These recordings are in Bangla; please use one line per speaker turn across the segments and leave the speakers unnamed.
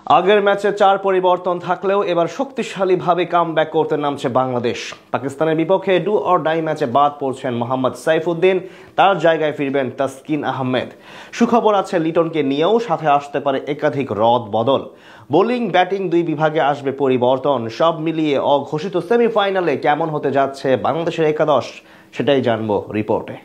আগের ম্যাচে 4 পরিবর্তন থাকলেও এবার শক্তিশালীভাবে কামব্যাক করতে নামছে বাংলাদেশ। পাকিস্তানের বিপক্ষে ডু অর ডাই ম্যাচে বাদ পড়ছেন মোহাম্মদ সাইফুদ্দিন, তার জায়গায় ফিরবেন তাসকিন আহমেদ। সুখবর আছে লিটনকে নিয়েও সাথে আসতে পারে একাধিক রদ বদল। বোলিং ব্যাটিং দুই বিভাগে আসবে পরিবর্তন। সব মিলিয়ে অঘোষিত সেমিফাইনালে কেমন হতে যাচ্ছে বাংলাদেশের একাদশ, সেটাই জানবো রিপোর্টে।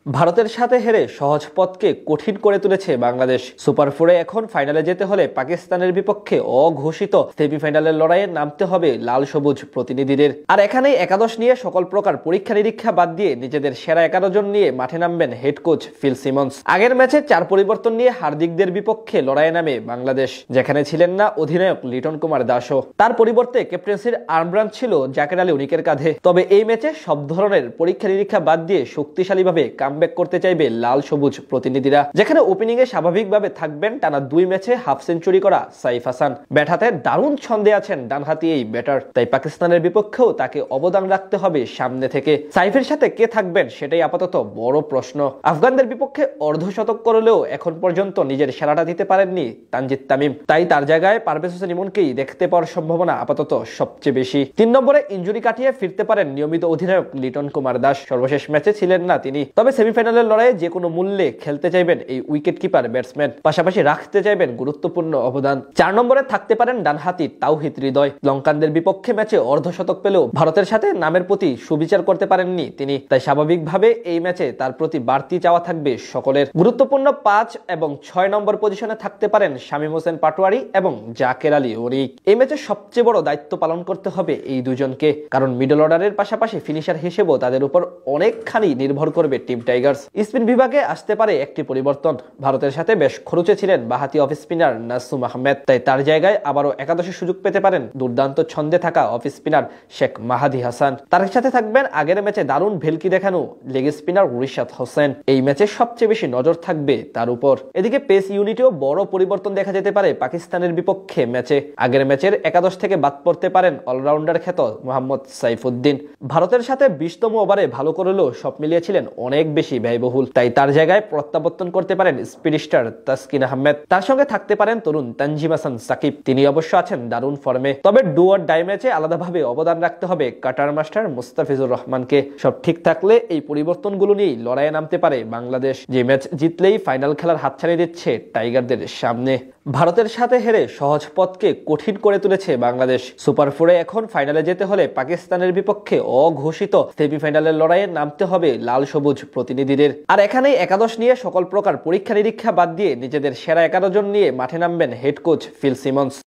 ভারতের সাথে হেরে সহজ পথকে কঠিন করে তুলেছে বাংলাদেশ। সুপার ফোরে এখন ফাইনালে যেতে হলে পাকিস্তানের বিপক্ষে অঘোষিত সেমিফাইনালের লড়াইয়ে নামতে হবে লাল সবুজ প্রতিনিধিদের। আর এখানেই একাদশ নিয়ে সকল প্রকার পরীক্ষা নিরীক্ষা বাদ দিয়ে নিজেদের সেরা 11 জন নিয়ে মাঠে নামবেন হেড কোচ ফিল সিমন্স। আগের ম্যাচে 4 পরিবর্তন নিয়ে হার্দিকদের বিপক্ষে লড়াইয়ে নামে বাংলাদেশ, যেখানে ছিলেন না অধিনায়ক লিটন কুমার দাসও। তার পরিবর্তে ক্যাপ্টেন্সির আর্মব্রাঞ্চ ছিল জাকের আলী উনিকের কাঁধে। তবে এই ম্যাচে সব ধরনের পরীক্ষা নিরীক্ষা বাদ দিয়ে শক্তিশালীভাবে কামব্যাক করতে চাইবে লাল সবুজ প্রতিনিধিরা, যেখানে ওপেনিং এ স্বাভাবিকভাবে থাকবেন টানা 2 ম্যাচে হাফ সেঞ্চুরি করা সাইফ হাসান। ব্যাট হাতে দারুণ ছন্দে আছেন ডানহাতি এই ব্যাটার, তাই পাকিস্তানের বিপক্ষেও তাকে অবদান রাখতে হবে সামনে থেকে। সাইফের সাথে কে থাকবেন সেটাই আপাতত বড় প্রশ্ন। আফগানদের বিপক্ষে অর্ধশতক করলেও এখন পর্যন্ত নিজের সেরাটা দিতে পারেননি তানজিদ তামিম, তাই তার জায়গায় পারভেজ হোসেন ইমনকেই দেখতে পাওয়ার সম্ভাবনা আপাতত সবচেয়ে বেশি। 3 নম্বরে ইনজুরি কাটিয়ে ফিরতে পারেন নিয়মিত অধিনায়ক লিটন কুমার দাস। সর্বশেষ ম্যাচে ছিলেন না তিনি, তবে সেমিফাইনালের লড়াইয়ে যে কোনো মূল্যে খেলতে চাইবেন এই উইকেট কিপার ব্যাটসম্যান, পাশাপাশি রাখতে চাইবেন গুরুত্বপূর্ণ অবদান। 4 নম্বরে থাকতে পারেন ডানহাতি তাওহিদ হৃদয়। লঙ্কানদের বিপক্ষে ম্যাচে অর্ধশতক পেলেও ভারতের সাথে নামের প্রতি সুবিচার করতে পারেননি তিনি, তাই স্বাভাবিকভাবে এই ম্যাচে তার প্রতি বাড়তি চাওয়া থাকবে সকলের। গুরুত্বপূর্ণ 5 এবং 6 নম্বর পজিশনে থাকতে পারেন শামীম হোসেন পাটোয়ারি এবং জাকের আলী উনিক। এই ম্যাচে সবচেয়ে বড় দায়িত্ব পালন করতে হবে এই দুজনকে, কারণ মিডল অর্ডারের পাশাপাশি ফিনিশার হিসেবেও তাদের উপর অনেকখানি নির্ভর করবে টিম টাইগার্স। স্পিন বিভাগে আসতে পারে একটি পরিবর্তন। ভারতের সাথে বেশ খরচে ছিলেন বাহাতি অফ স্পিনার নাসুম আহমেদ, তাই তার জায়গায় আবারও একাদশে সুযোগ পেতে পারেন দুর্দান্ত ছন্দে থাকা অফ স্পিনার শেখ মাহাদি হাসান। তার সাথে থাকবেন আগের ম্যাচে দারুণ ভেলকি দেখানো লেগ স্পিনার রিশাদ হোসেন। এই ম্যাচে সবচেয়ে বেশি নজর থাকবে তার উপর। এদিকে পেস ইউনিটেও বড় পরিবর্তন দেখা যেতে পারে পাকিস্তানের বিপক্ষে ম্যাচে। আগের ম্যাচের একাদশ থেকে বাদ পড়তে পারেন অলরাউন্ডার খ্যাত মোহাম্মদ সাইফুদ্দিন। ভারতের সাথে 20তম ওভারে ভালো করলেও সব মিলিয়েছিলেন অনেক বেশি ব্যয়বহুল, তাই তার জায়গায় প্রত্যাবর্তন করতে পারেন স্পিড স্টার তাসকিন আহমেদ। তার সঙ্গে থাকতে পারেন তরুণ তানজিম হাসান সাকিব, তিনি অবশ্য আছেন দারুণ ফর্মে। তবে ডু অর ডাই ম্যাচে আলাদাভাবে অবদান রাখতে হবে কাটার মাস্টার মুস্তাফিজুর রহমানকে। সব ঠিক থাকলে এই পরিবর্তনগুলো নিয়েই লড়াইয়ে নামতে পারে বাংলাদেশ, যে ম্যাচ জিতলেই ফাইনাল খেলার হাতছানি দিচ্ছে টাইগারদের সামনে। ভারতের সাথে হেরে সহজ পথকে কঠিন করে তুলেছে বাংলাদেশ। সুপার ফোরে এখন ফাইনালে যেতে হলে পাকিস্তানের বিপক্ষে অঘোষিত সেমিফাইনালের লড়াইয়ে নামতে হবে লাল সবুজ প্রতিনিধিদের। আর এখানেই একাদশ নিয়ে সকল প্রকার পরীক্ষা নিরীক্ষা বাদ দিয়ে নিজেদের সেরা 11 জন নিয়ে মাঠে নামবেন হেড কোচ ফিল সিমন্স।